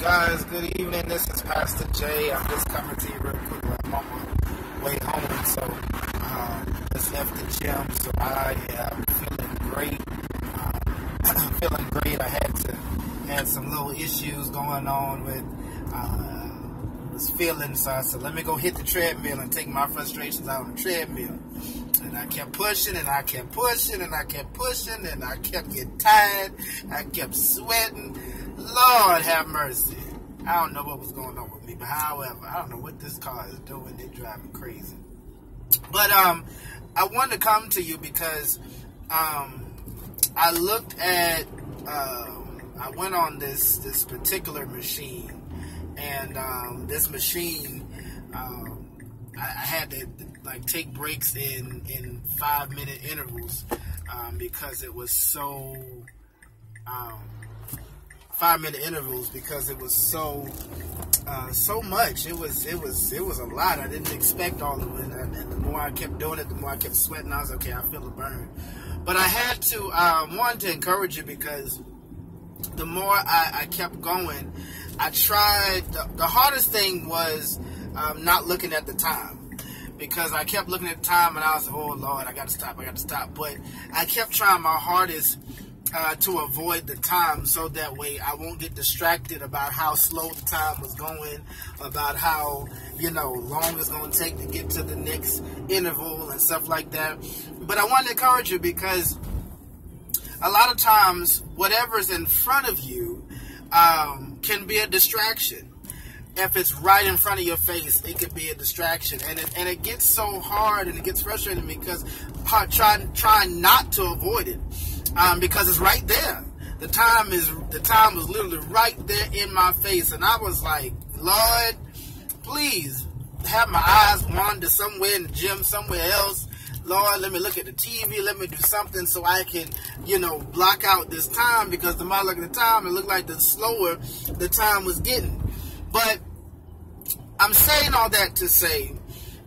guys? Good evening. This is Pastor Jay. I'm just coming to you real quick. I'm on my way home, so just left the gym. So I am feeling great. Feeling great. I had some little issues going on with was feeling, so I said, let me go hit the treadmill and take my frustrations out on the treadmill. And I kept pushing, and I kept pushing, and I kept pushing, and I kept getting tired. I kept sweating. Lord have mercy. I don't know what was going on with me, but however, I don't know what this car is doing. They're driving crazy. But I wanted to come to you because I looked at, I went on this particular machine, and this machine, I had to like take breaks in 5-minute intervals because it was so 5-minute intervals because it was so much. It was a lot. I didn't expect all of it, and the more I kept doing it, the more I kept sweating. I was okay. I feel a burn, but I had to wanted to encourage you because the more I kept going, I tried. The hardest thing was not looking at the time. Because I kept looking at the time and I was like, oh Lord, I got to stop. But I kept trying my hardest to avoid the time so that way I won't get distracted about how slow the time was going, about how, long it's going to take to get to the next interval and stuff like that. But I want to encourage you because a lot of times whatever's in front of you can be a distraction. If it's right in front of your face, it could be a distraction, and it gets so hard and it gets frustrating because trying not to avoid it because it's right there. The time was literally right there in my face, and I was like, Lord, please have my eyes wander somewhere in the gym, somewhere else. Lord, let me look at the TV. Let me do something so I can, block out this time because the more I look at the time, it looked like the slower the time was getting. But I'm saying all that to say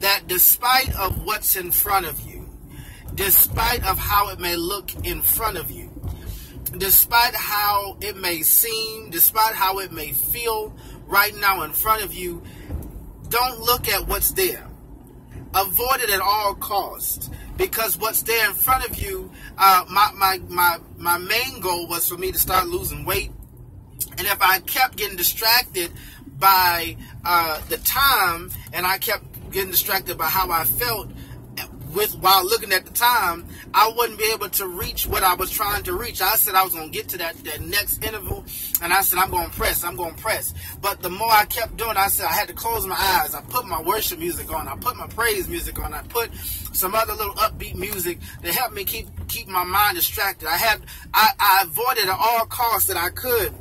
that despite of what's in front of you, despite of how it may look in front of you, despite how it may seem, despite how it may feel right now in front of you, don't look at what's there. Avoid it at all costs, because what's there in front of you, my main goal was for me to start losing weight. And if I kept getting distracted by the time, and I kept getting distracted by how I felt while looking at the time, I wouldn't be able to reach what I was trying to reach. I said I was going to get to that next interval, and I said I'm going to press. But the more I kept doing it, I said I had to close my eyes. I put my worship music on. I put my praise music on. I put some other little upbeat music to help me keep my mind distracted. I avoided at all costs that I could,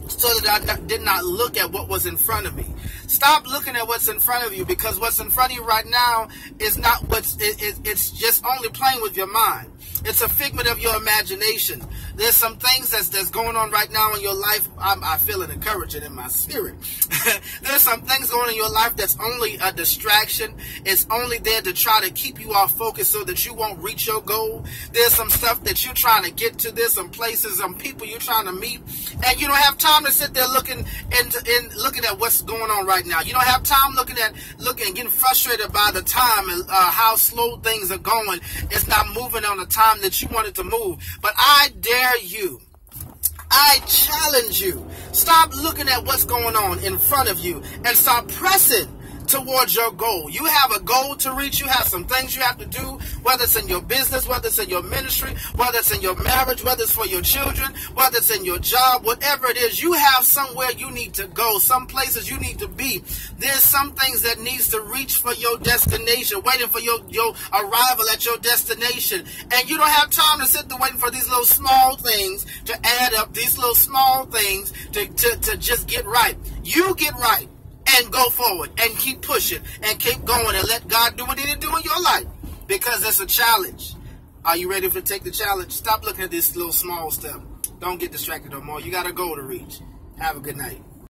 so that I did not look at what was in front of me. Stop looking at what's in front of you, because what's in front of you right now is not it's just only playing with your mind. It's a figment of your imagination. There's some things that's going on right now in your life. I feel it encouraging in my spirit. There's some things going on in your life that's only a distraction. It's only there to try to keep you off focus so that you won't reach your goal. There's some stuff that you're trying to get to. There's some places, some people you're trying to meet, and you don't have time to sit there looking at what's going on right now. You don't have time looking, getting frustrated by the time and how slow things are going. It's not moving on the time that you want it to move. But I dare you, I challenge you, stop looking at what's going on in front of you and start pressing towards your goal. You have a goal to reach. You have some things you have to do, whether it's in your business, whether it's in your ministry, whether it's in your marriage, whether it's for your children, whether it's in your job, whatever it is, you have somewhere you need to go, some places you need to be. There's some things that needs to reach for your destination, waiting for your arrival at your destination. And you don't have time to sit there waiting for these little small things to add up, these little small things to just get right. You get right. And go forward and keep pushing and keep going and let God do what He did do in your life, because it's a challenge. Are you ready to take the challenge? Stop looking at this little small stuff. Don't get distracted no more. You got a goal to reach. Have a good night.